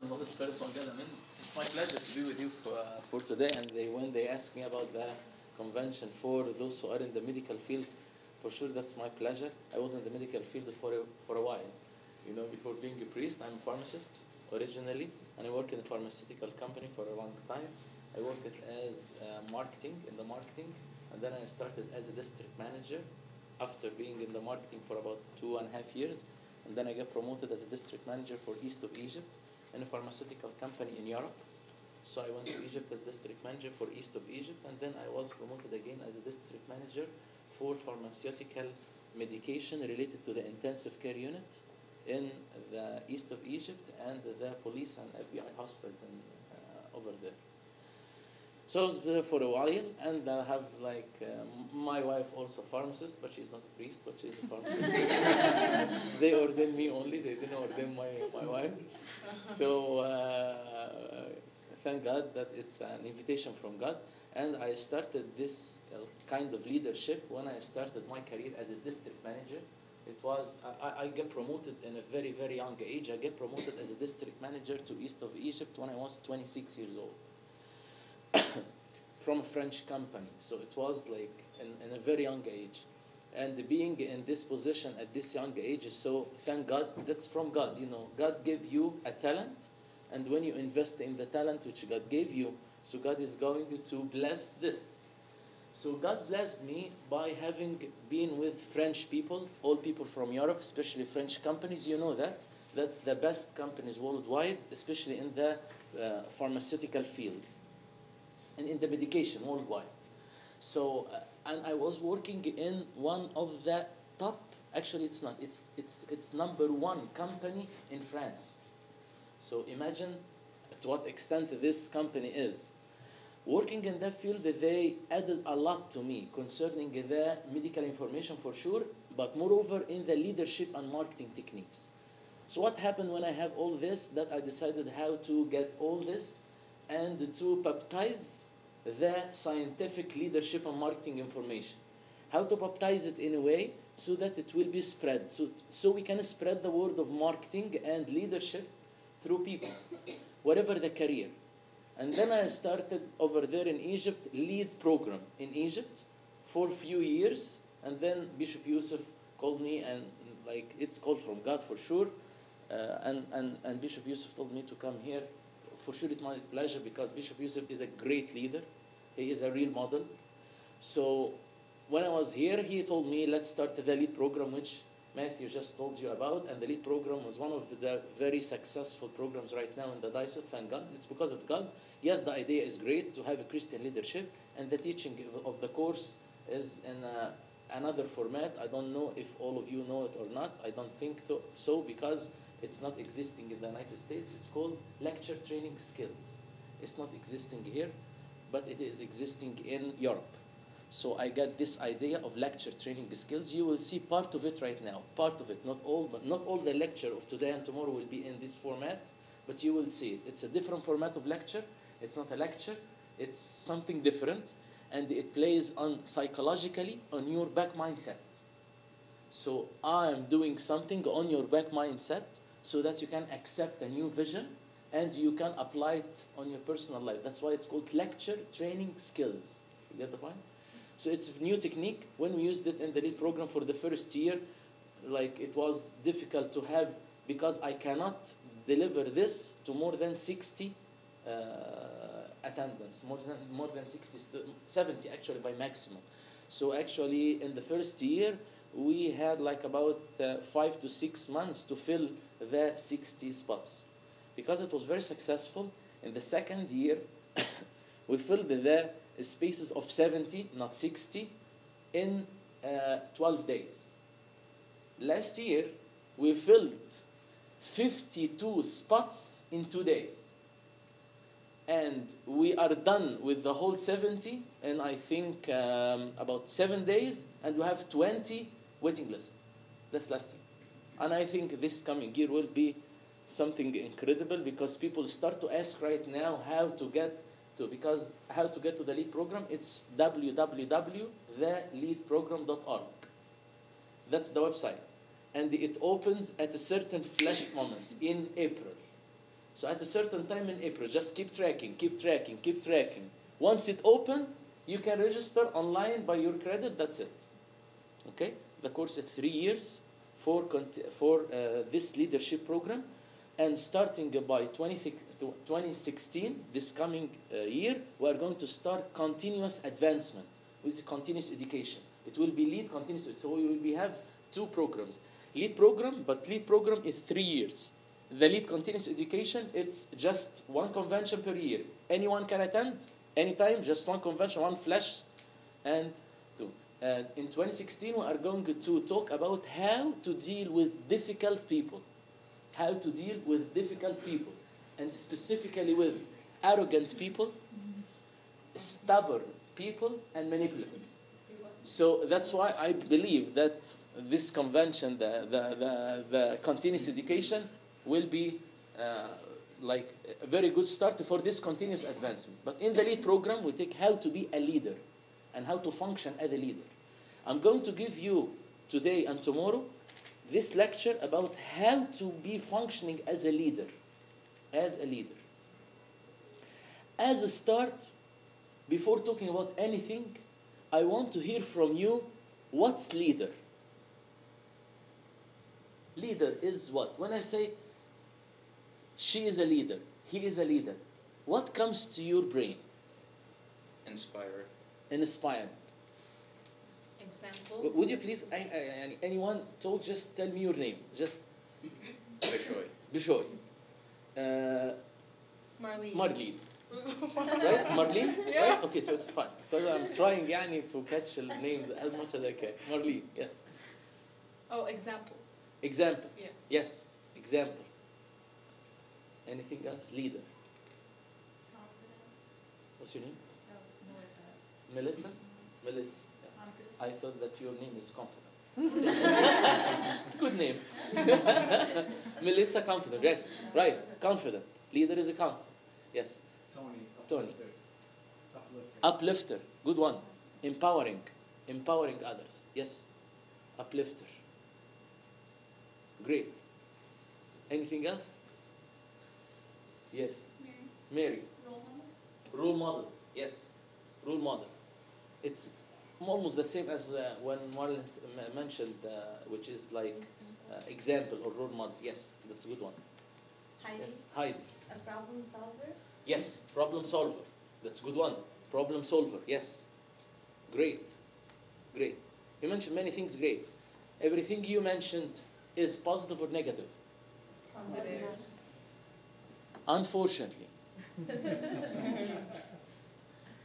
It's my pleasure to be with you for today. And when they ask me about the convention for those who are in the medical field, for sure that's my pleasure. I was in the medical field for a while. You know, before being a priest, I'm a pharmacist originally, and I work in a pharmaceutical company for a long time. I worked as marketing, in the marketing, and then I started as a district manager after being in the marketing for about 2.5 years. And then I got promoted as a district manager for East of Egypt in a pharmaceutical company in Europe. So I went to Egypt as district manager for East of Egypt, and then I was promoted again as a district manager for pharmaceutical medication related to the intensive care unit in the East of Egypt and the police and FBI hospitals over there. So I was there for a while, and I have my wife also a pharmacist, but she's not a priest, but she's a pharmacist. They ordained me only, they didn't ordain my wife. So thank God that it's an invitation from God. And I started this kind of leadership when I started my career as a district manager. It was, I got promoted in a very, very young age. I got promoted as a district manager to East of Egypt when I was 26 years old. From a French company. So it was like in a very young age. And being in this position at this young age is so, thank God, that's from God. You know, God gave you a talent, and when you invest in the talent which God gave you, so God is going to bless this. So God blessed me by having been with French people, all people from Europe, especially French companies. You know that. That's the best companies worldwide, especially in the pharmaceutical field and in the medication worldwide. So, and I was working in one of the top, actually it's not, it's number one company in France. So imagine to what extent this company is. Working in that field, they added a lot to me concerning the medical information for sure, but moreover in the leadership and marketing techniques. So what happened when I have all this, that I decided how to get all this and to baptize the scientific leadership and marketing information. How to baptize it in a way so that it will be spread. So we can spread the word of marketing and leadership through people, whatever the career. And then I started over there in Egypt, lead program in Egypt for a few years. And then Bishop Yusuf called me, and like it's called from God for sure. And Bishop Yusuf told me to come here. For sure, it's my pleasure because Bishop Yusuf is a great leader. He is a real model. So when I was here, he told me, let's start the lead program, which Matthew just told you about. And the lead program was one of the very successful programs right now in the diocese. Thank God. It's because of God. Yes, the idea is great to have a Christian leadership. And the teaching of the course is in another format. I don't know if all of you know it or not. I don't think so because it's not existing in the United States. It's called lecture training skills. It's not existing here, but it is existing in Europe. So I got this idea of lecture training skills. You will see part of it right now. Part of it, not all, but not all the lecture of today and tomorrow will be in this format, but you will see it. It's a different format of lecture. It's not a lecture. It's something different, and it plays on psychologically on your back mindset. So I am doing something on your back mindset so that you can accept a new vision and you can apply it on your personal life. That's why it's called lecture training skills. You get the point? So it's a new technique. When we used it in the lead program for the first year, like it was difficult to have, because I cannot deliver this to more than 60 attendance, more than 60, 70 actually by maximum. So actually in the first year, we had like about 5 to 6 months to fill the 60 spots. Because it was very successful, in the second year, we filled the spaces of 70, not 60, in 12 days. Last year, we filled 52 spots in 2 days. And we are done with the whole 70 in, I think, about 7 days, and we have 20 waiting list. That's last year. And I think this coming year will be something incredible because people start to ask right now how to get to the lead program. It's www.theleadprogram.org. That's the website. And it opens at a certain flash moment in April. So at a certain time in April, just keep tracking, keep tracking, keep tracking. Once it open, you can register online by your credit, that's it. Okay? The course is 3 years for this leadership program. And starting by 2016, this coming year, we are going to start continuous advancement with continuous education. It will be lead continuous, so we will have 2 programs. Lead program, but lead program is 3 years. The lead continuous education, it's just 1 convention per year. Anyone can attend, anytime, just 1 convention, 1 flash, and 2. And in 2016, we are going to talk about how to deal with difficult people. How to deal with difficult people, and specifically with arrogant people, stubborn people, and manipulative. So that's why I believe that this convention, the continuous education, will be like a very good start for this continuous advancement. But in the lead program, we take how to be a leader and how to function as a leader. I'm going to give you today and tomorrow this lecture about how to be functioning as a leader. As a leader. As a start, before talking about anything, I want to hear from you, what's leader? Leader is what? When I say she is a leader, he is a leader, what comes to your brain? Inspire. Inspire. Example. Would you please, anyone told, just tell me your name. Just Bishoy. Bishoy. Marlene. Marlene. Right? Marlene? Yeah. Right? Okay, so it's fine. Because I'm trying to catch the names as much as I can. Marlene, yes. Oh, example. Example. Yeah. Yes, example. Anything else? Leader. What's your name? Melissa. Melissa? Melissa. I thought that your name is Confident. Good name. Melissa Confident. Yes, right. Confident. Leader is a confident. Yes. Tony. Uplifter. Good one. Empowering. Empowering others. Yes. Uplifter. Great. Anything else? Yes. Mary. Role model. Yes. Role model. It's almost the same as when Marlon mentioned, which is like example or role model. Yes, that's a good one. Heidi. Yes, Heidi. A problem solver. Yes, problem solver. That's a good one. Problem solver. Yes. Great. Great. You mentioned many things great. Everything you mentioned is positive or negative? Positive. Unfortunately.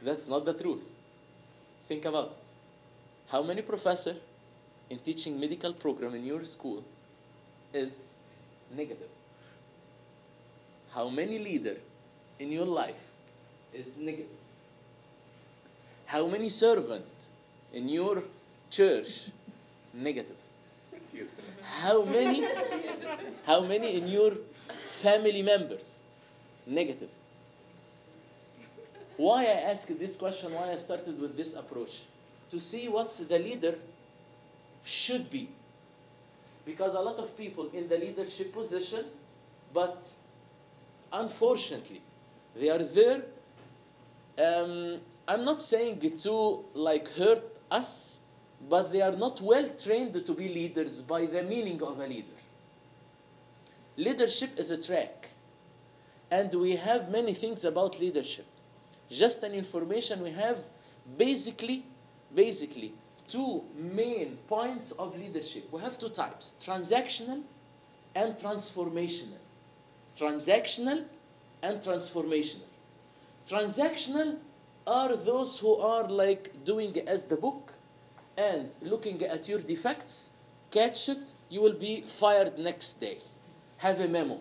That's not the truth. Think about it. How many professor in teaching medical program in your school is negative? How many leader in your life is negative? How many servant in your church negative? How many in your family members negative? Why I asked this question, why I started with this approach? To see what's the leader should be. Because a lot of people in the leadership position, but unfortunately, they are there. I'm not saying to like hurt us, but they are not well trained to be leaders by the meaning of a leader. Leadership is a track. And we have many things about leadership. Just an information, we have basically 2 main points of leadership. We have 2 types, transactional and transformational. Transactional and transformational. Transactional are those who are like doing as the book and looking at your defects, catch it, you will be fired next day. Have a memo.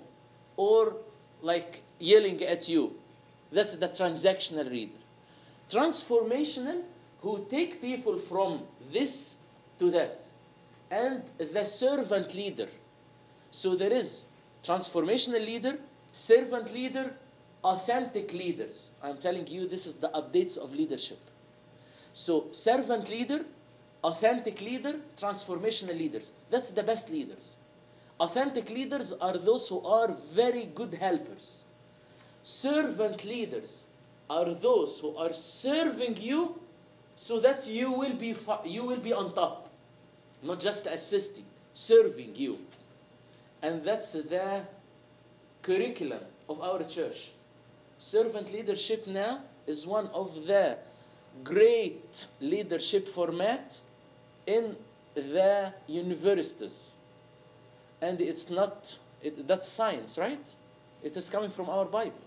Or like yelling at you. That's the transactional leader. Transformational, who take people from this to that. And the servant leader. So there is transformational leader, servant leader, authentic leaders. I'm telling you, this is the updates of leadership. So servant leader, authentic leader, transformational leaders. That's the best leaders. Authentic leaders are those who are very good helpers. Servant leaders are those who are serving you so that you will be on top, not just assisting, serving you. And that's the curriculum of our church. Servant leadership now is one of the great leadership format in the universities. And it's not, that's science, right? It is coming from our Bible.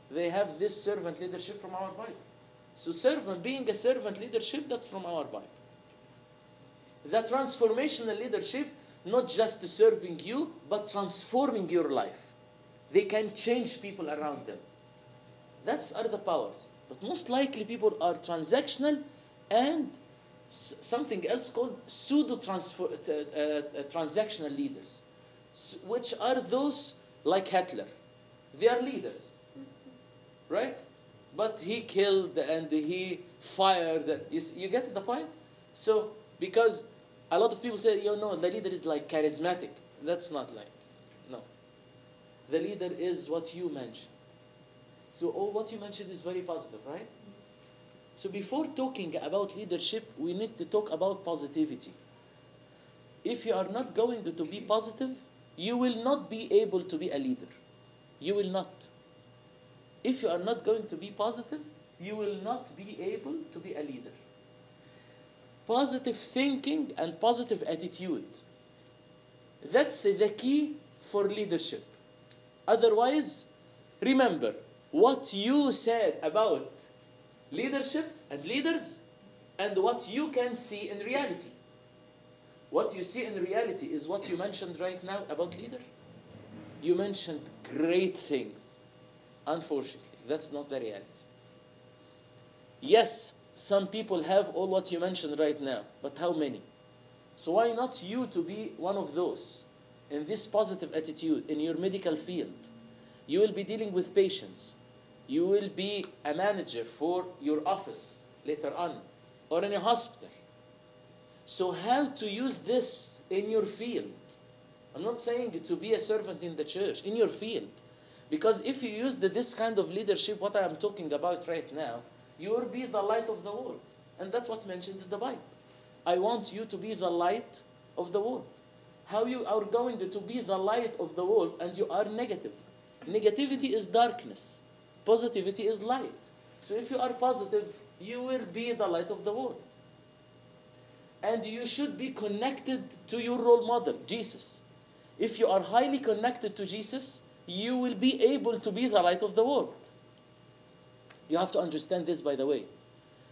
They have this servant leadership from our Bible. So being a servant leadership, that's from our Bible. The transformational leadership, not just serving you, but transforming your life. They can change people around them. That's are the powers. But most likely people are transactional and something else called transactional leaders, which are those like Hitler. They are leaders, right? But he killed and he fired. You get the point? So, because a lot of people say, the leader is like charismatic. That's not like, no. The leader is what you mentioned. So what you mentioned is very positive, right? So before talking about leadership, we need to talk about positivity. If you are not going to be positive, you will not be able to be a leader. You will not. If you are not going to be positive, you will not be able to be a leader. Positive thinking and positive attitude. That's the key for leadership. Otherwise, remember what you said about leadership and leaders and what you can see in reality. What you see in reality is what you mentioned right now about leader. You mentioned great things. Unfortunately, that's not the reality. Yes, some people have all what you mentioned right now, but how many? So why not you to be one of those in this positive attitude in your medical field? You will be dealing with patients. You will be a manager for your office later on, or in a hospital. So how to use this in your field? I'm not saying to be a servant in the church, in your field. Because if you use this kind of leadership, what I am talking about right now, you will be the light of the world. And that's what's mentioned in the Bible. I want you to be the light of the world. How you are going to be the light of the world and you are negative? Negativity is darkness. Positivity is light. So if you are positive, you will be the light of the world. And you should be connected to your role model, Jesus. If you are highly connected to Jesus, you will be able to be the light of the world. You have to understand this, by the way.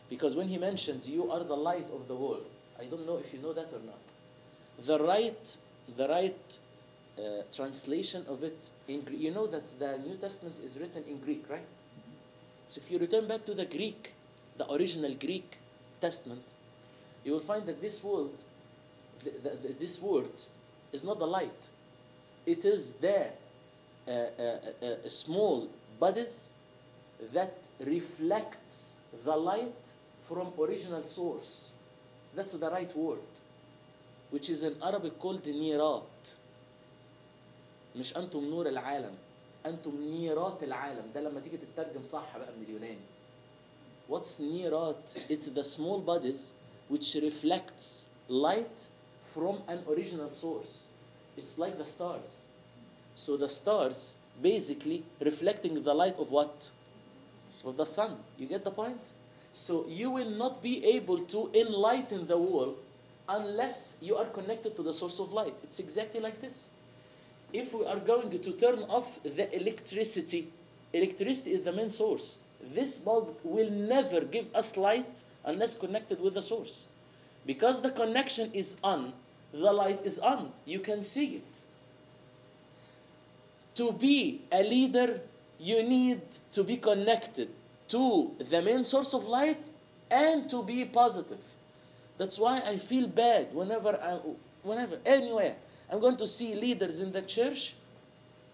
Because when he mentioned, you are the light of the world, I don't know if you know that or not. The right translation of it, you know that the New Testament is written in Greek, right? So if you return back to the Greek, the original Greek Testament, you will find that this word is not the light. It is the small bodies that reflects the light from original source. That's the right word, which is in Arabic called نيرات. مش أنتم نور العالم، أنتم نيرات العالم. ده لما تيجي تترجم صح بقى من اليوناني. What's نيرات? It's the small bodies which reflects light from an original source. It's like the stars. So the stars basically reflecting the light of what? Of the sun. You get the point? So you will not be able to enlighten the world unless you are connected to the source of light. It's exactly like this. If we are going to turn off the electricity is the main source. This bulb will never give us light unless connected with the source. Because the connection is on, the light is on. You can see it. To be a leader, you need to be connected to the main source of light and to be positive. That's why I feel bad whenever, anywhere, I'm going to see leaders in the church,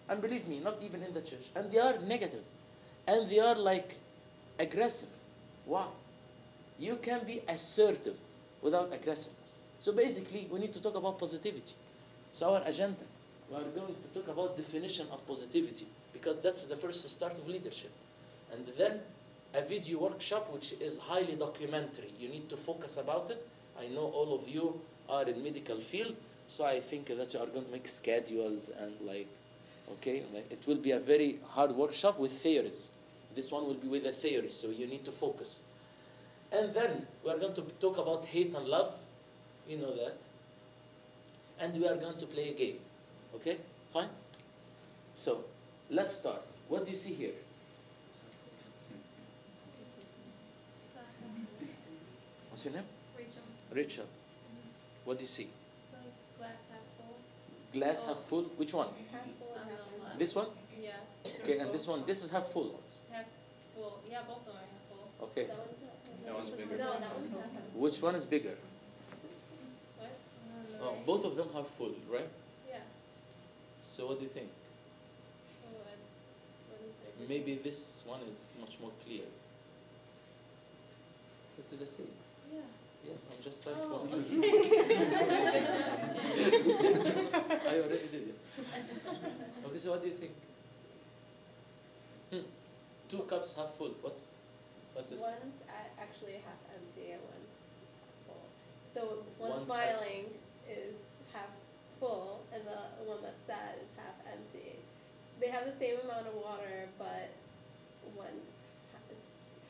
and believe me, not even in the church, and they are negative, and they are like aggressive. Why? You can be assertive without aggressiveness. So basically, we need to talk about positivity. It's our agenda. We are going to talk about definition of positivity. because that's the first start of leadership. And then a video workshop which is highly documentary. You need to focus about it. I know all of you are in medical field, so I think that you are going to make schedules and okay, it will be a very hard workshop with theories. This one will be with a theory, so you need to focus. And then we are going to talk about hate and love, you know that. And we are going to play a game, okay? Fine? So, let's start. What do you see here? What's your name? Rachel. Rachel. What do you see? Like glass half full. Glass half full? Which one? Half full and half empty. This one? Yeah. Okay, and this one, this is half full. Half full. Yeah, both of them are half full. Okay. That one's bigger. No, that one's half empty. Which one is bigger? What? Oh, both of them are full, right? Yeah. So what do you think? So what is there? Maybe this one is much more clear. It's the same. Yeah. Yes, I'm just trying to Oh, confuse okay. you. I already did it. Okay, so what do you think? Two cups half full. What's this? One's actually half empty and one's half full. The one One's smiling is half full and the one that's sad is half empty. They have the same amount of water, but one's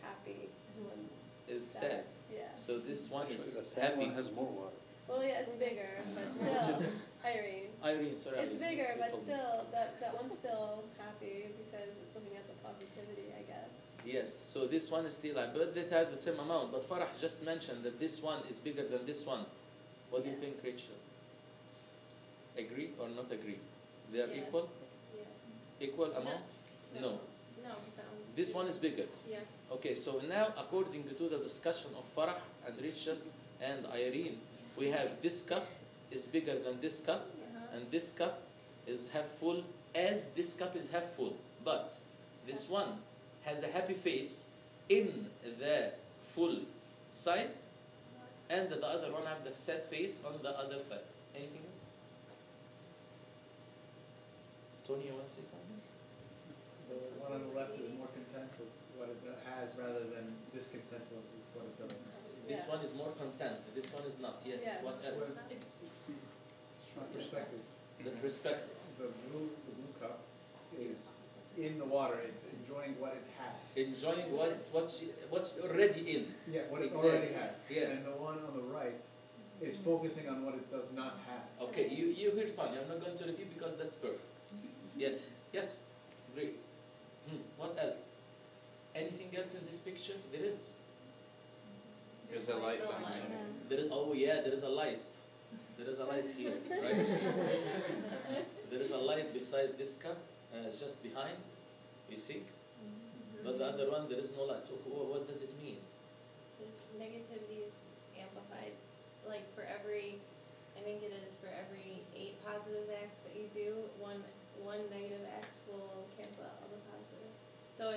happy and one's Is sad. Yeah. So this one Actually, the is sad happy. one has more water. Well, yeah, it's bigger, but What's your still, name? Irene. Irene, sorry. It's Irene, bigger, you but told me. still, that one's still happy because it's looking at the positivity, I guess. Yes, so this one is still like, but they have the same amount. But Farah just mentioned that this one is bigger than this one. What do you think, Rachel? Agree or not agree? They are Yes. equal? Yes. Equal amount? No. No, because that one's This one is bigger. Yeah. Okay, so now according to the discussion of Farah and Rachel and Irene, we have this cup is bigger than this cup, and this cup is half full as this cup is half full. But this one has a happy face in the full side, and the other one have the sad face on the other side. Anything else? Tony, you want to say something? The one on the left is more content with what it has rather than discontent with what it doesn't have. This Yeah. one is more content. This one is not. Yes. Yeah. What else? Perspective. The respect. The blue cup is in the water. It's enjoying what it has. Enjoying what's already in. Yeah, what it Exactly. already has. Yes. And the one on the right is focusing on what it does not have. Okay, you hear Tony. I'm not going to repeat because that's perfect. Yes, yes, great. What else? Anything else in this picture? There is. There's a light behind it. There is. Oh yeah, there is a light. There is a light here, right? There is a light beside this cup, just behind. You see? But the other one, there is no light. So what does it mean? This negativity is amplified. Like for every, I think it is for every 8 positive acts that you do, one negative act will cancel out all the positive. So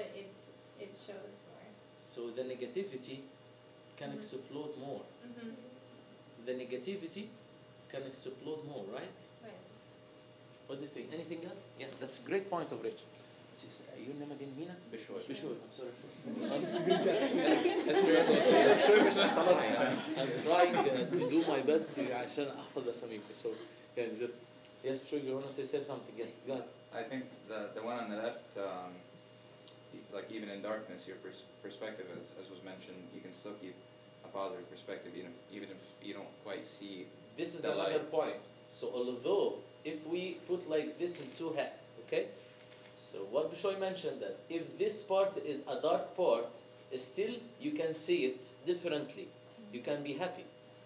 it shows more. So the negativity can explode more. The negativity can explode more, right? Right. What do you think? Anything else? Yes, that's a great point of Rachel. Your name again, Mina? Bishoy. Bishoy, I'm sorry. That's very close. I'm trying to do my best عشان أحفظ أساميكم. So, yeah, just yes, Bishoy, you want to say something? Yes, go ahead. I think the one on the left, like even in darkness, your perspective, as was mentioned, you can still keep a positive perspective, even if you don't quite see. This is the another light. point. So although if we put like this in two halves, okay? So what Bishoy mentioned that if this part is a dark part, still you can see it differently. You can be happy.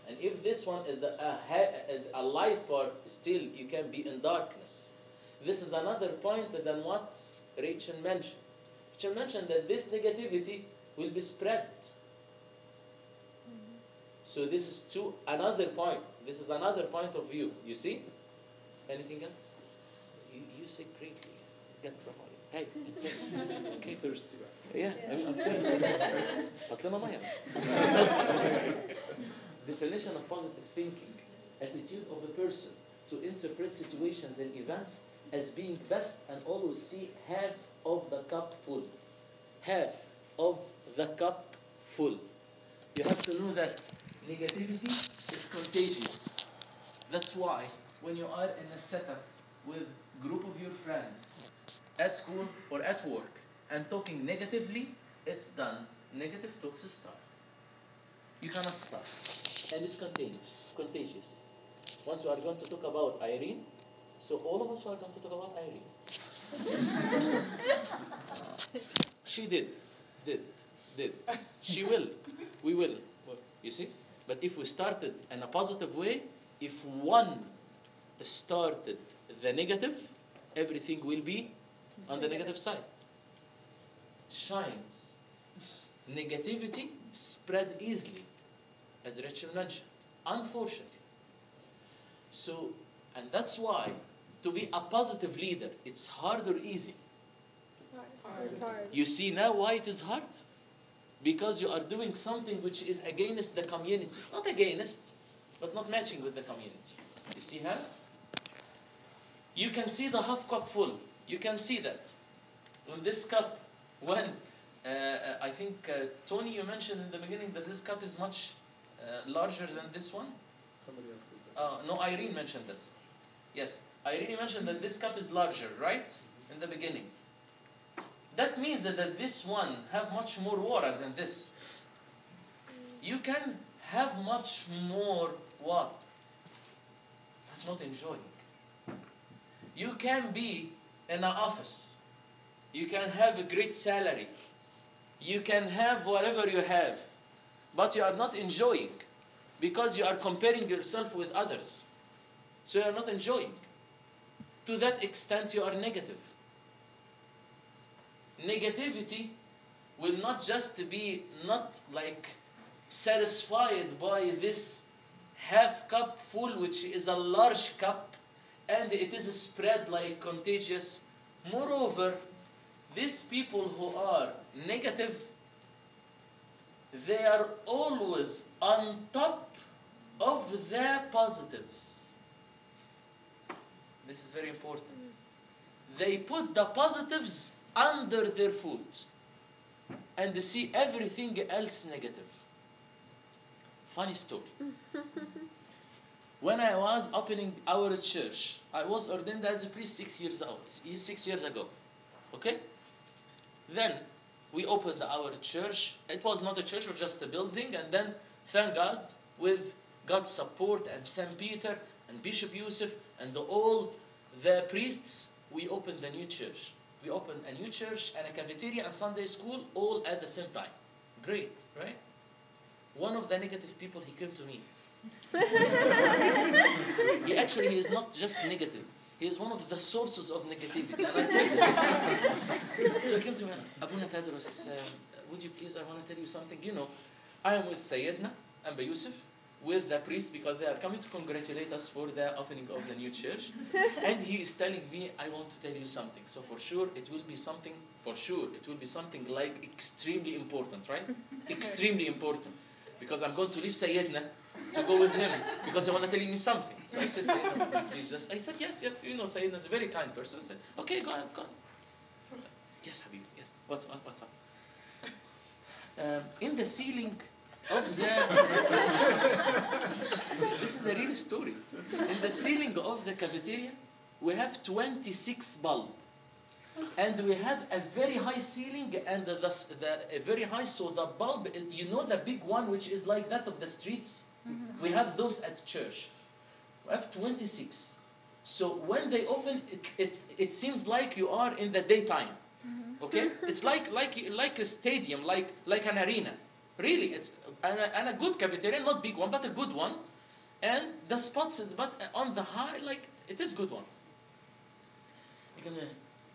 And if this one is a light part, still you can be in darkness. This is another point than what Rachel mentioned. Rachel mentioned that this negativity will be spread. So this is another point. This is another point of view. You see? Anything else? You say greatly. Get trouble. Hey, okay, thirsty. Yeah, I'm thirsty. أطلنا مية. Definition of positive thinking: attitude of a person to interpret situations and events as being best and always see half of the cup full. Half of the cup full. You have to know that negativity is contagious. That's why when you are in a setup with group of your friends at school or at work and talking negatively, it's done. Negative talks starts. You cannot stop. And it's contagious. Once we are going to talk about Irene, so all of us are going to talk about Irene. She did. She will. We will. You see? But if we started in a positive way, if one started the negative, everything will be on the negative side. Shines. Negativity spread easily, as Rachel mentioned, unfortunately. So, and that's why to be a positive leader, it's hard or easy. It's hard. You see now why it is hard? Because you are doing something which is against the community. Not against, but not matching with the community. You see how? You can see the half cup full. You can see that. When this cup, when, I think, Tony, you mentioned in the beginning that this cup is much larger than this one. Somebody else did that. No, Irene mentioned that. Yes, Irene mentioned that this cup is larger, right? In the beginning. That means that this one have much more water than this. You can have much more water, but not enjoying. You can be in an office. You can have a great salary. You can have whatever you have, but you are not enjoying because you are comparing yourself with others. So you are not enjoying. To that extent, you are negative. Negativity will not just be not like satisfied by this half cup full, which is a large cup, and it is spread like contagious. Moreover, these people who are negative, they are always on top of the positives. This is very important. They put the positives under their foot and they see everything else negative. Funny story. When I was opening our church, I was ordained as a priest 6 years ago. Okay? Then we opened our church. It was not a church, it was just a building. And then, thank God, with God's support and St. Peter and Bishop Yusuf and all the priests, we opened a new church. We opened a new church and a cafeteria and Sunday school all at the same time. Great, right? One of the negative people, he came to me. He is not just negative. He is one of the sources of negativity. And I told him. So he came to me, Abuna Tadros, would you please, I want to tell you something. You know, I am with Sayyidina and Yusuf, with the priest, because they are coming to congratulate us for the opening of the new church. And he is telling me, I want to tell you something. So for sure, it will be something like extremely important, right? Extremely important. Because I'm going to leave Sayyidina to go with him, because he want to tell me something. So I said, Sayyidina, please just, I said, yes, you know, Sayyidina is a very kind person. I said, okay, go ahead. Yes, Habib, yes. What's up? In the ceiling of the... This is a real story. In the ceiling of the cafeteria, we have 26 bulbs. And we have a very high ceiling and a very high, so the bulb is, you know, the big one which is like that of the streets? Mm-hmm. We have those at church. We have 26. So when they open, it seems like you are in the daytime. Mm-hmm. Okay? It's like a stadium, like an arena. Really, it's and a good cafeteria, not big one, but a good one. And the spots, but on the high, like, it is good one. You're gonna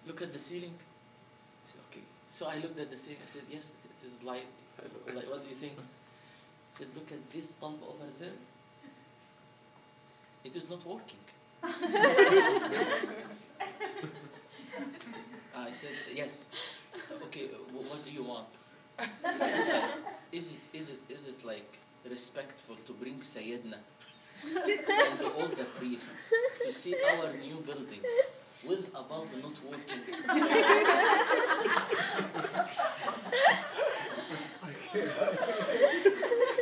look at the ceiling. I said, okay. So I looked at the ceiling. I said, yes, it is light. Like, what do you think? I said, look at this bulb over there. It is not working. I said, yes. Okay, what do you want? Is it like respectful to bring Sayyidina and all the priests to see our new building with a bulb not working.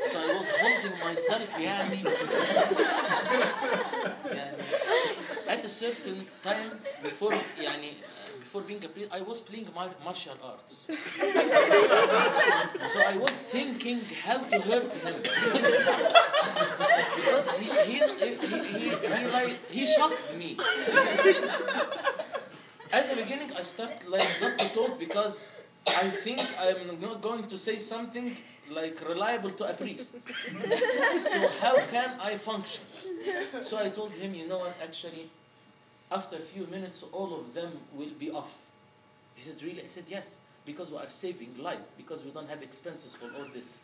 So I was holding myself يعني at a certain time before before being a priest I was playing martial arts. So I was thinking how to hurt him. Because he shocked me. At the beginning I started not to talk because I think I'm not going to say something reliable to a priest. So how can I function? So I told him, you know what, actually, after a few minutes, all of them will be off. He said, really? I said, yes, because we are saving life, because we don't have expenses for all this.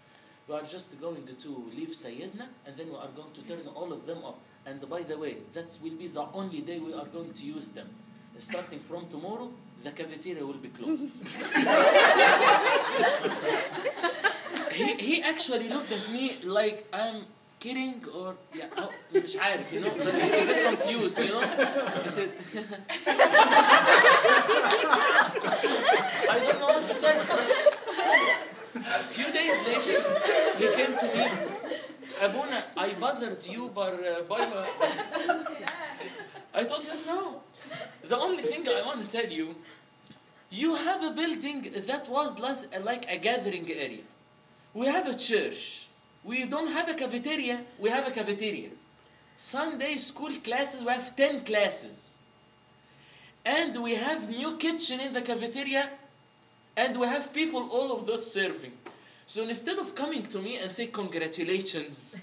We are just going to leave Sayyidina, and then we are going to turn all of them off. And by the way, that will be the only day we are going to use them. Starting from tomorrow, the cafeteria will be closed. He actually looked at me like I'm kidding or مش عارف, you know, like a bit confused, you know. He said, I don't know what to tell you. A few days later, he came to me, Abuna, I bothered you by I told him no. The only thing I want to tell you, you have a building that was like a gathering area. We have a church. We don't have a cafeteria. We have a cafeteria. Sunday school classes, we have 10 classes. And we have new kitchen in the cafeteria. And we have people, all of those serving. So instead of coming to me and say congratulations,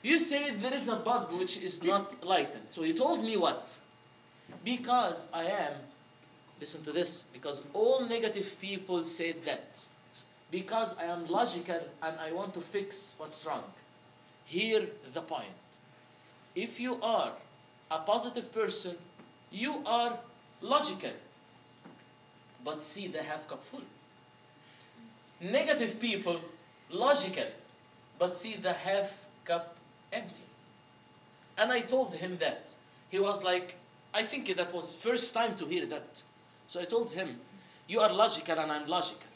you say there is a bulb which is not lighted. So he told me what? Because I am, listen to this, because all negative people said that. Because I am logical and I want to fix what's wrong. Hear the point. If you are a positive person, you are logical. But see the half cup full. Negative people, logical, but see the half cup empty. And I told him that. He was like, I think that was first time to hear that. So I told him, you are logical and I'm logical.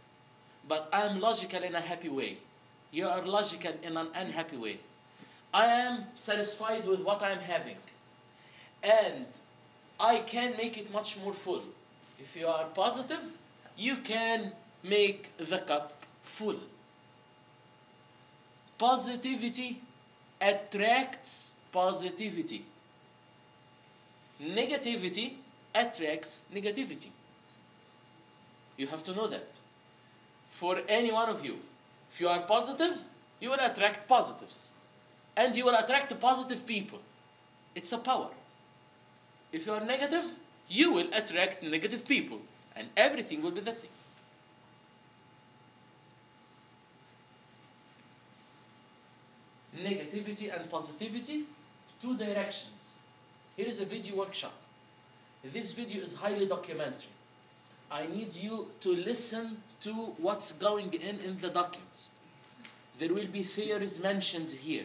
But I'm logical in a happy way. You are logical in an unhappy way. I am satisfied with what I'm having. And I can make it much more full. If you are positive, you can make the cup full. Positivity attracts positivity. Negativity attracts negativity. You have to know that. For any one of you, if you are positive, you will attract positives. And you will attract positive people. It's a power. If you are negative, you will attract negative people. And everything will be the same. Negativity and positivity, two directions. Here is a video workshop. This video is highly documentary. I need you to listen to what's going in the documents. There will be theories mentioned here.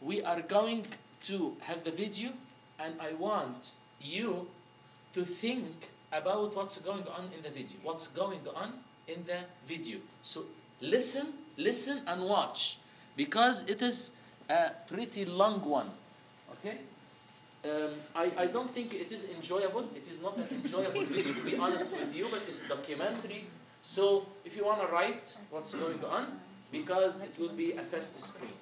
We are going to have the video, and I want you to think about what's going on in the video. What's going on in the video. So listen and watch, because it is a pretty long one. Okay? I don't think it is enjoyable. It is not an enjoyable video, to be honest with you, but it's documentary. So if you want to write what's going on, because it will be a fast screen.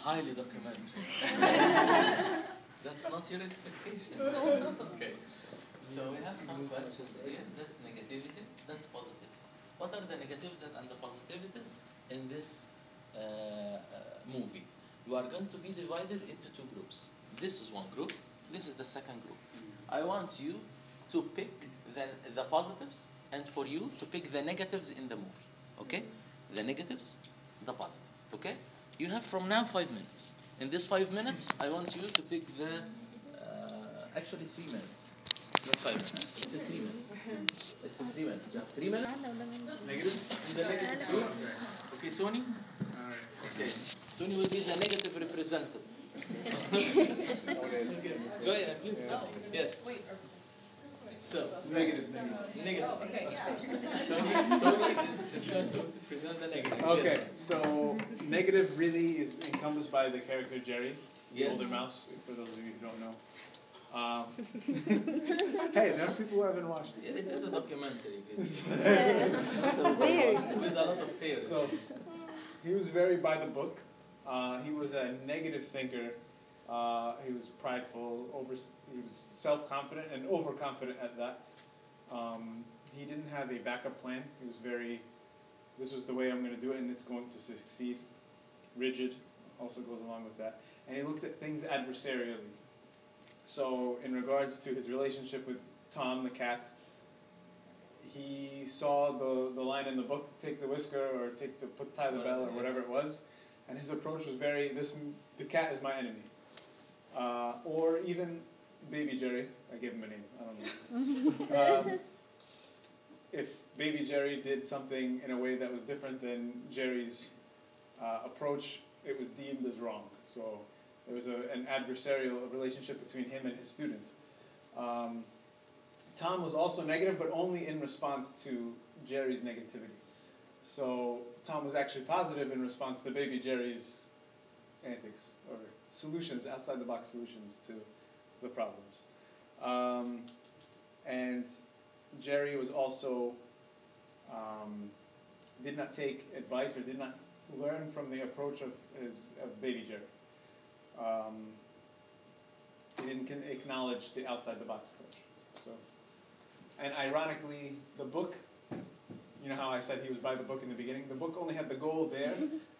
Highly documented. That's not your expectation. Okay. So we have some questions here. That's negativities, that's positives. What are the negatives and the positivities in this movie? You are going to be divided into two groups. This is one group, this is the second group. I want you to pick the positives and for you to pick the negatives in the movie. Okay? The negatives, the positives. Okay? You have from now 5 minutes. In this 5 minutes, I want you to pick the, actually 3 minutes. Not 5 minutes. It's a 3 minutes. It's a 3 minutes. You have 3 minutes. Negative? In the negative group. Okay, Tony? Alright. Okay. Tony will be the negative representative. Okay. Go ahead, please. Yes. So, Negative. negative. Okay, Tony is going to present the negative. Okay, so negative really is encompassed by the character Jerry, the Yes. older mouse, for those of you who don't know. Hey, there are people who haven't watched it. It is a documentary video Weird. with a lot of theory. So, he was very by the book. He was a negative thinker. He was prideful, he was self-confident and overconfident at that. He didn't have a backup plan. He was this was the way I'm going to do it and it's going to succeed. Rigid also goes along with that. And he looked at things adversarially. So in regards to his relationship with Tom the cat, he saw the line in the book, take the whisker or tie the bell or whatever it was. And his approach was the cat is my enemy. Or even Baby Jerry, I gave him a name, I don't know. If Baby Jerry did something in a way that was different than Jerry's approach, it was deemed as wrong. So there was an adversarial relationship between him and his student. Tom was also negative, but only in response to Jerry's negativity. So Tom was actually positive in response to Baby Jerry's antics, or solutions, outside-the-box solutions to the problems. And Jerry was also, did not take advice or did not learn from the approach of Baby Jerry. He didn't acknowledge the outside-the-box approach. So, and ironically, the book, you know how I said he was by the book in the beginning? The book only had the goal there,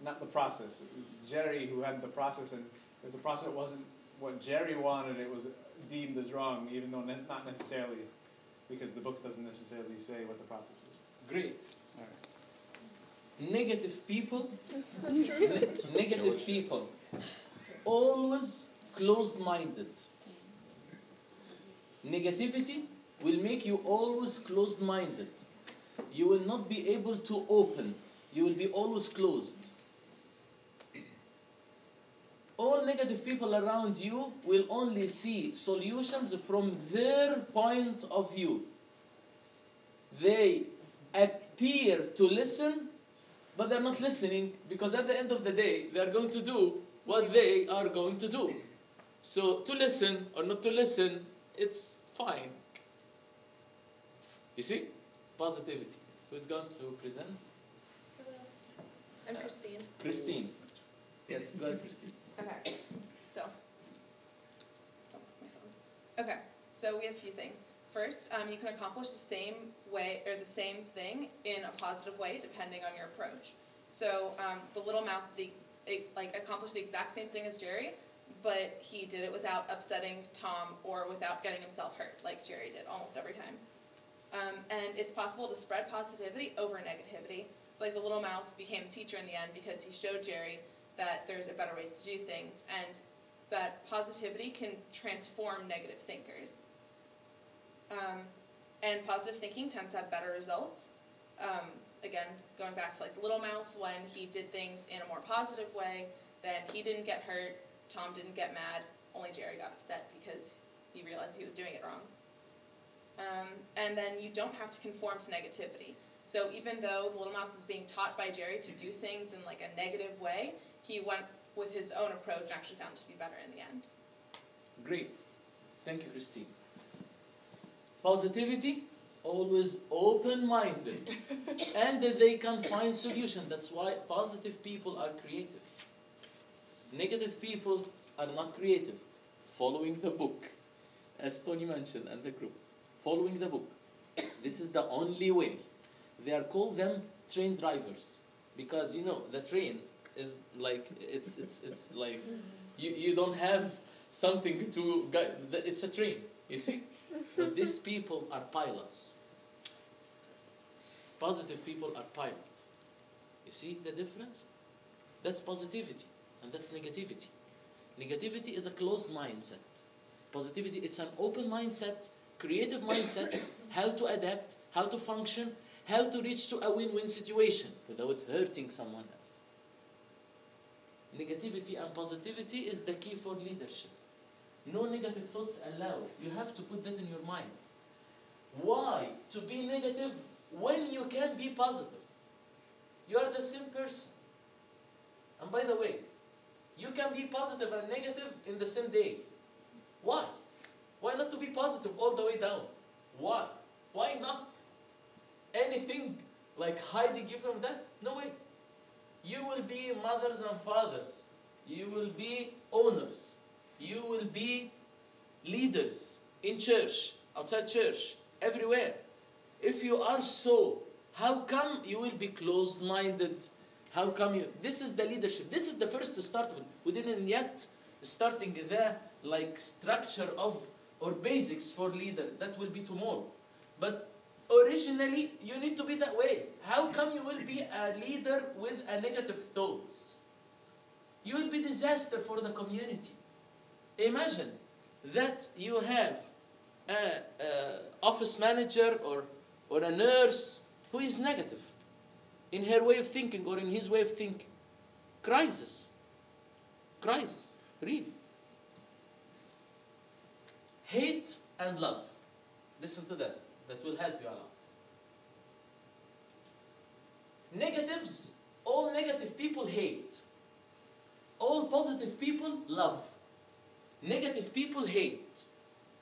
not the process. It was Jerry who had the process, and if the process wasn't what Jerry wanted, it was deemed as wrong, even though not necessarily, because the book doesn't necessarily say what the process is. Great. All right. Negative people, negative people, always closed-minded. Negativity will make you always closed-minded. You will not be able to open. You will be always closed. All negative people around you will only see solutions from their point of view. They appear to listen, but they're not listening, because at the end of the day, they are going to do what they are going to do. So to listen or not to listen, it's fine. You see? Positivity. Who's going to present? I'm Christine. Christine. Yes, go ahead, Christine. Okay, so, don't put my phone. Okay, so we have a few things. First, you can accomplish the same way, or the same thing in a positive way, depending on your approach. So, the little mouse, accomplished the exact same thing as Jerry, but he did it without upsetting Tom or without getting himself hurt, like Jerry did almost every time. And it's possible to spread positivity over negativity. So like the little mouse became a teacher in the end because he showed Jerry that there's a better way to do things, and that positivity can transform negative thinkers. And positive thinking tends to have better results. Again, going back to like the little mouse, when he did things in a more positive way, then he didn't get hurt, Tom didn't get mad, only Jerry got upset because he realized he was doing it wrong. And then you don't have to conform to negativity. So even though the little mouse is being taught by Jerry to do things in like a negative way, he went with his own approach and actually found it to be better in the end. Great. Thank you, Christine. Positivity, always open-minded. And they can find solution. That's why positive people are creative. Negative people are not creative. Following the book, as Tony mentioned, and the group. Following the book. This is the only way. They are called them train drivers. Because, you know, the train is like, it's like, you don't have something to guide. It's a train, you see? But these people are pilots. Positive people are pilots. You see the difference? That's positivity, and that's negativity. Negativity is a closed mindset. Positivity, it's an open mindset, creative mindset, how to adapt, how to function, how to reach to a win-win situation without hurting someone else. Negativity and positivity is the key for leadership. No negative thoughts allowed. You have to put that in your mind. Why to be negative when you can be positive? You are the same person. And by the way, you can be positive and negative in the same day. Why? Why not to be positive all the way down? Why? Why not? Anything like hiding you from that? No way. You will be mothers and fathers. You will be owners. You will be leaders in church, outside church, everywhere. If you are so, how come you will be closed-minded? How come you... This is the leadership. This is the first start. We didn't yet starting the like structure of or basics for leader. That will be tomorrow. But originally, you need to be that way. How come you will be a leader with a negative thoughts? You will be disaster for the community. Imagine that you have an office manager or a nurse who is negative in her way of thinking or in his way of thinking. Crisis. Crisis. Really. Hate and love. Listen to that. That will help you a lot. Negatives, all negative people hate. All positive people love. Negative people hate.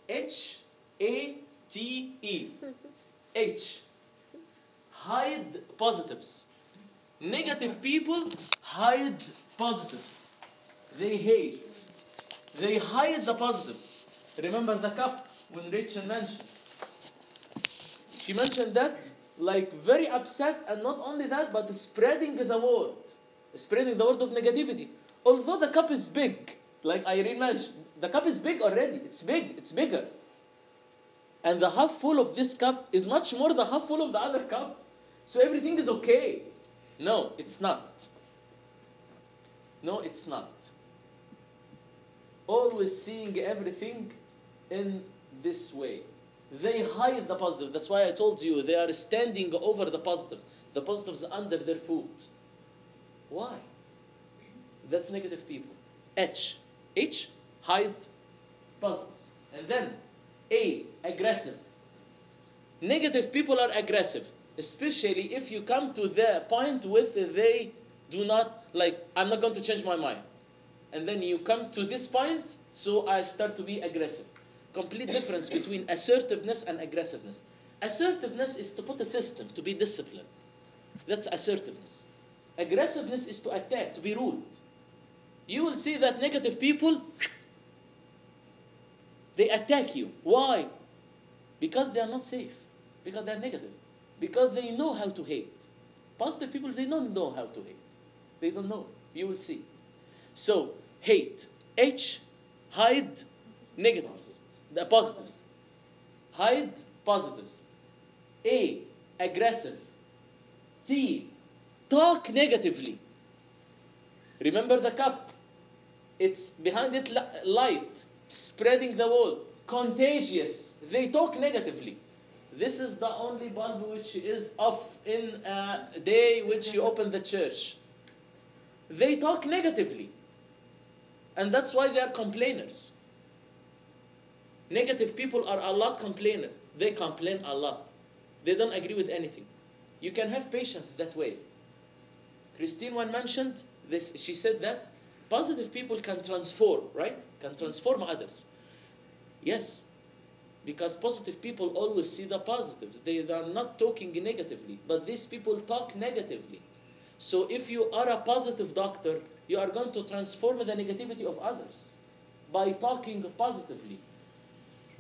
H-A-T-E. H. Hide positives. Negative people hide positives. They hate. They hide the positives. Remember the cup when Rachel mentioned. She mentioned that like very upset, and not only that, but spreading the word. Spreading the word of negativity. Although the cup is big, like Irene mentioned, the cup is big already. It's big. It's bigger. And the half full of this cup is much more the half full of the other cup. So everything is okay. No, it's not. No, it's not. Always seeing everything in this way. They hide the positive. That's why I told you they are standing over the positives. The positives under their foot. Why? That's negative people. H. H. Hide positives. And then A. Aggressive. Negative people are aggressive. Especially if you come to the point with they do not, like, I'm not going to change my mind. And then you come to this point, so I start to be aggressive. Complete difference between assertiveness and aggressiveness. Assertiveness is to put a system, to be disciplined. That's assertiveness. Aggressiveness is to attack, to be rude. You will see that negative people, they attack you. Why? Because they are not safe. Because they are negative. Because they know how to hate. Positive people, they don't know how to hate. They don't know. You will see. So, hate. H, hide negatives. The positives. Hide positives. A, aggressive. T, talk negatively. Remember the cup. It's behind it light. Spreading the word. Contagious. They talk negatively. This is the only bulb which is off in a day which you open the church. They talk negatively. And that's why they are complainers. Negative people are a lot complainers. They complain a lot. They don't agree with anything. You can have patience that way. Christine one mentioned this. She said that positive people can transform, right? Can transform others. Yes. Because positive people always see the positives. They are not talking negatively. But these people talk negatively. So if you are a positive doctor, you are going to transform the negativity of others by talking positively.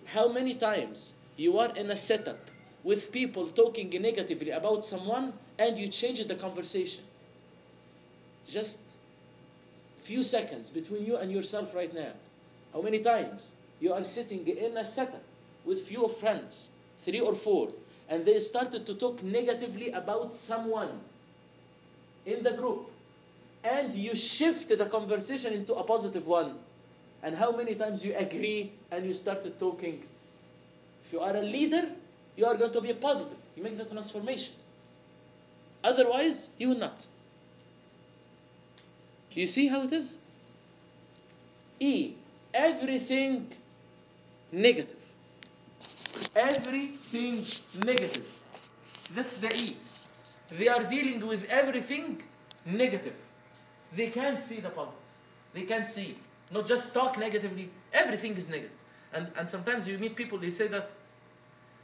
How many times you are in a setup with people talking negatively about someone and you change the conversation? Just few seconds between you and yourself right now. How many times you are sitting in a setup with few friends, 3 or 4, and they started to talk negatively about someone in the group, and you shift the conversation into a positive one. And how many times you agree and you started talking? If you are a leader, you are going to be positive. You make the transformation. Otherwise, you will not. You see how it is? E, everything negative. Everything negative. That's the E. They are dealing with everything negative. They can't see the positives. They can't see. Not just talk negatively. Everything is negative. And sometimes you meet people, they say that,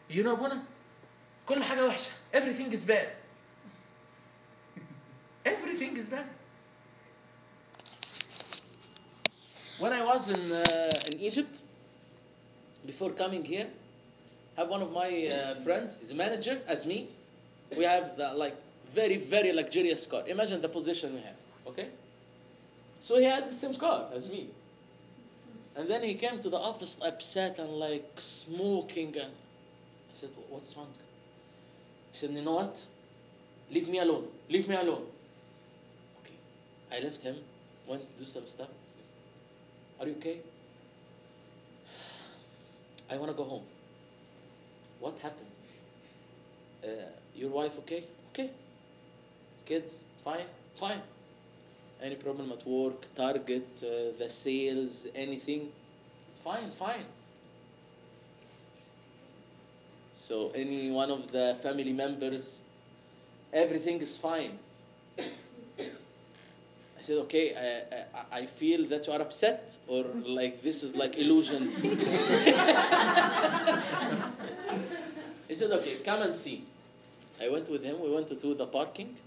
you know, Buna, كل حاجة وحشة. Everything is bad. Everything is bad. When I was in Egypt, before coming here, I have one of my friends, he's a manager as me. We have the very, very luxurious car. Imagine the position we have, okay? So he had the same car as me. And then he came to the office upset and smoking. And I said, what's wrong? He said, you know what? Leave me alone. Leave me alone. Okay. I left him, went to do some stuff. Are you okay? I want to go home. What happened? Your wife okay? Okay. Kids fine? Fine. Any problem at work, target, the sales, anything? Fine, fine. So any one of the family members, everything is fine. I said, okay, I feel that you are upset, or this is illusions. He said, okay, come and see. I went with him, we went to the parking.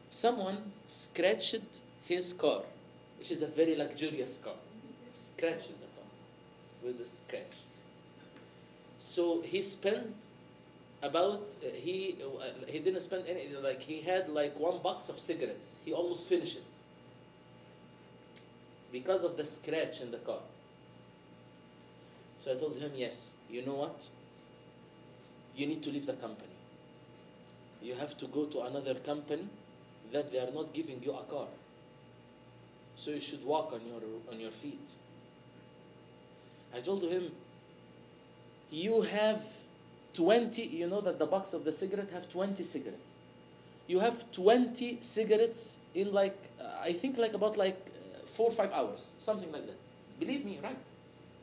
Someone scratched his car, which is a very luxurious car. Scratched the car with a scratch. So he spent about, he didn't spend any, he had 1 box of cigarettes. He almost finished it because of the scratch in the car. So I told him, yes, you know what? You need to leave the company. You have to go to another company that they are not giving you a car. So you should walk on your feet. I told him, you have 20, you know that the box of the cigarette have 20 cigarettes. You have 20 cigarettes in I think about 4 or 5 hours, something like that. Believe me, right?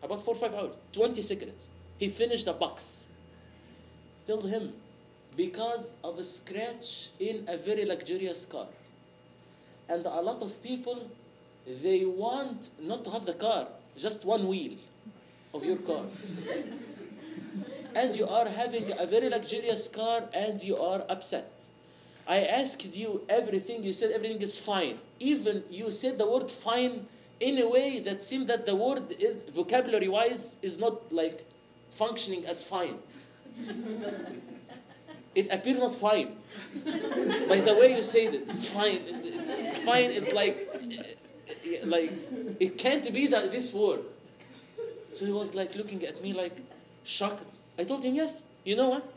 About 4 or 5 hours, 20 cigarettes. He finished a box. Told him, because of a scratch in a very luxurious car. And a lot of people, they want not to have the car, just one wheel of your car. And you are having a very luxurious car and you are upset. I asked you everything, you said everything is fine. Even you said the word fine in a way that seemed that the word is, vocabulary-wise, is not functioning as fine. It appeared not fine. By the way you said it, it's fine. Fine is it can't be this word. So he was looking at me shocked. I told him, yes, you know what?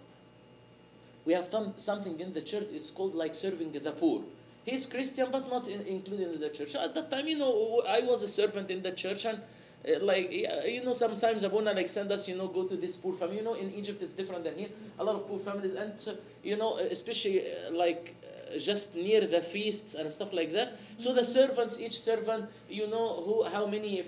We have done something in the church, it's called serving the poor. He's Christian, but not included in the church. At that time, I was a servant in the church, and sometimes Abuna send us, go to this poor family. In Egypt it's different than here. A lot of poor families, and especially just near the feasts and stuff like that. So the servants, each servant, how many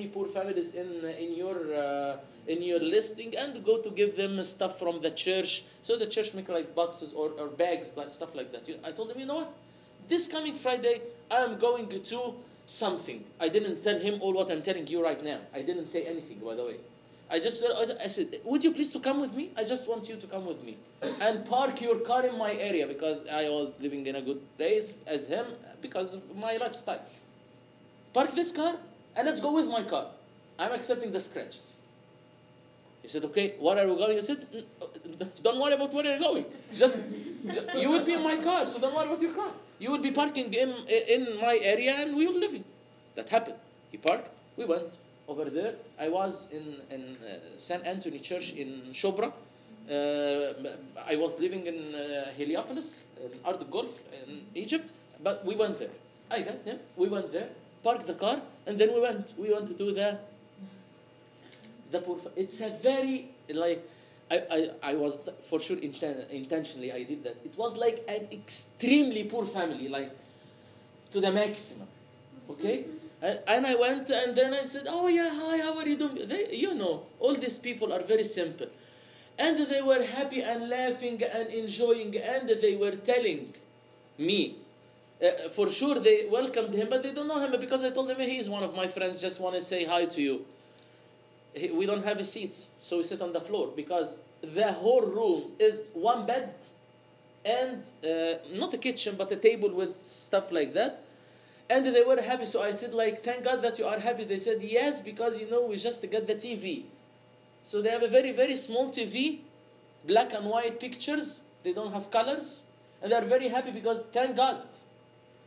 poor families in your listing, and go to give them stuff from the church. So the church make boxes or bags, stuff like that. I told him, you know what? This coming Friday, I am going to something. I didn't tell him all what I'm telling you right now. I didn't say anything, by the way. I said, would you please to come with me? I just want you to come with me and park your car in my area because I was living in a good place as him because of my lifestyle. Park this car and let's go with my car. I'm accepting the scratches. He said, okay, where are we going? I said, don't worry about where you're going. Just you will be in my car, so don't worry about your car. You will be parking in my area and we will living. That happened. He parked, we went over there. I was in St. Anthony Church in Shobra. I was living in Heliopolis, in Ard Gulf, in Egypt, but we went there. I got him, we went there, parked the car, and then we went to do the poor. It's a very, like, I was, for sure, intentionally I did that. It was like an extremely poor family, like, to the maximum, okay? And I went, and then I said, oh yeah, hi, how are you doing? All these people are very simple. And they were happy and laughing and enjoying, and they were telling me, for sure they welcomed him, but they don't know him because I told them, hey, he's one of my friends, just want to say hi to you. We don't have seats, so we sit on the floor because the whole room is one bed and not a kitchen, but a table with stuff like that. And they were happy, so I said, like, thank God that you are happy. They said, yes, because, we just got the TV. So they have a very, very small TV, black and white pictures. They don't have colors. And they're very happy because, thank God,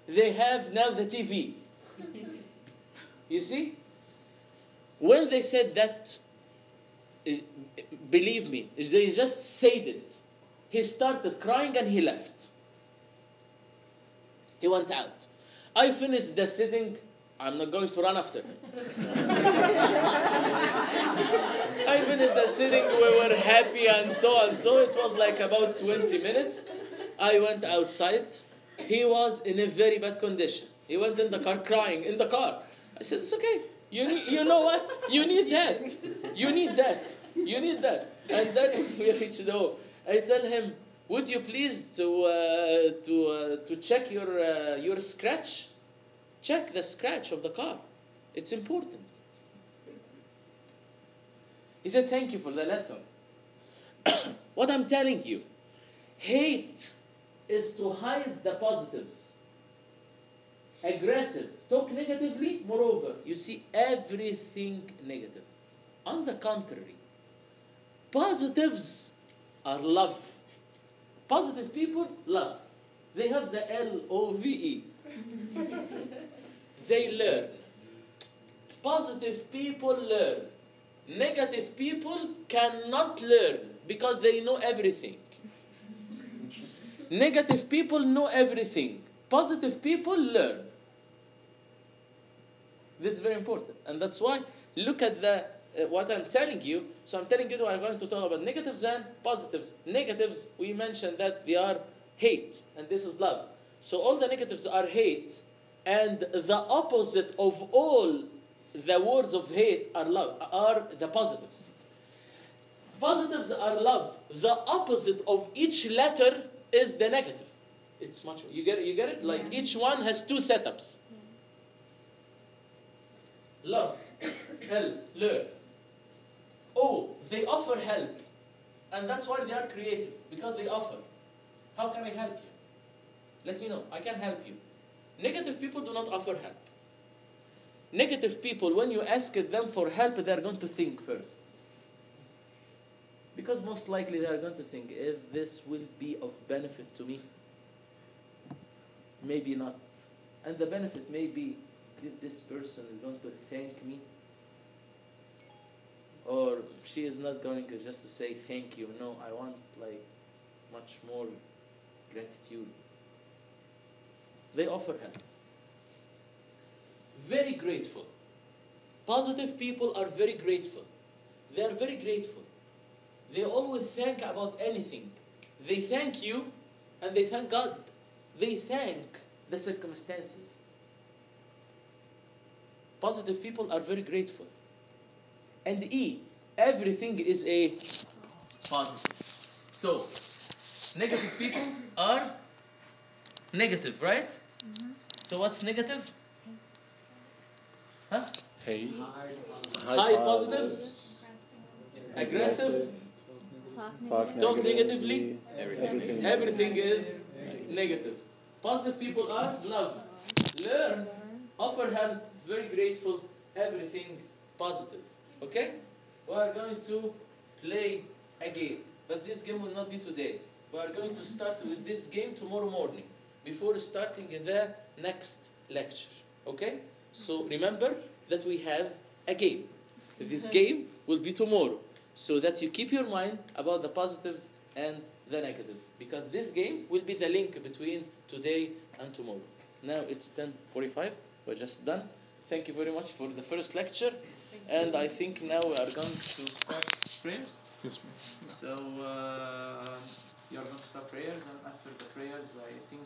they have now the TV. You see? When they said that, believe me, they just said it. He started crying and he left. He went out. I finished the sitting. I'm not going to run after him. I finished the sitting. We were happy and so and so. It was like about 20 minutes. I went outside. He was in a very bad condition. He went in the car crying in the car. I said, it's okay. You know what? You need that. You need that. You need that. And then we reached home. I tell him, would you please to check your scratch? Check the scratch of the car. It's important. He said, thank you for the lesson. What I'm telling you, hate is to hide the positives. Aggressive, talk negatively, moreover, you see everything negative. On the contrary, positives are love. Positive people, love. They have the LOVE. They learn. Positive people learn. Negative people cannot learn because they know everything. Negative people know everything. Positive people learn. This is very important. And that's why, look at what I'm telling you. So I'm telling you, I'm going to talk about negatives and positives. Negatives, we mentioned that they are hate, and this is love. So all the negatives are hate, and the opposite of all the words of hate are love, are the positives. Positives are love. The opposite of each letter is the negative. It's much. You get it? Like each one has two setups. Love, help, learn. Oh, they offer help. And that's why they are creative, because they offer. How can I help you? Let me know. I can help you. Negative people do not offer help. Negative people, when you ask them for help, they are going to think first. Because most likely they are going to think, if this will be of benefit to me, maybe not. And the benefit may be, if this person is going to thank me, or she is not going to just to say thank you. No, I want like much more gratitude. They offer help. Very grateful. Positive people are very grateful. They are very grateful. They always thank about anything. They thank you and they thank God. They thank the circumstances. Positive people are very grateful. And everything is a positive. So, negative people are negative, right? Mm-hmm. So what's negative? Huh? Hate. High positives? aggressive, talk negatively, everything is negative. Positive people are love, learn, offer help, very grateful, everything positive. Okay? We are going to play a game, but this game will not be today. We are going to start with this game tomorrow morning before starting the next lecture. Okay? So remember that we have a game. This game will be tomorrow, so that you keep your mind about the positives and the negatives, because this game will be the link between today and tomorrow. Now it's 10:45. We're just done. Thank you very much for the first lecture, and I think now we are going to start prayers. Yes, ma'am. So you are going to start prayers, and after the prayers, I think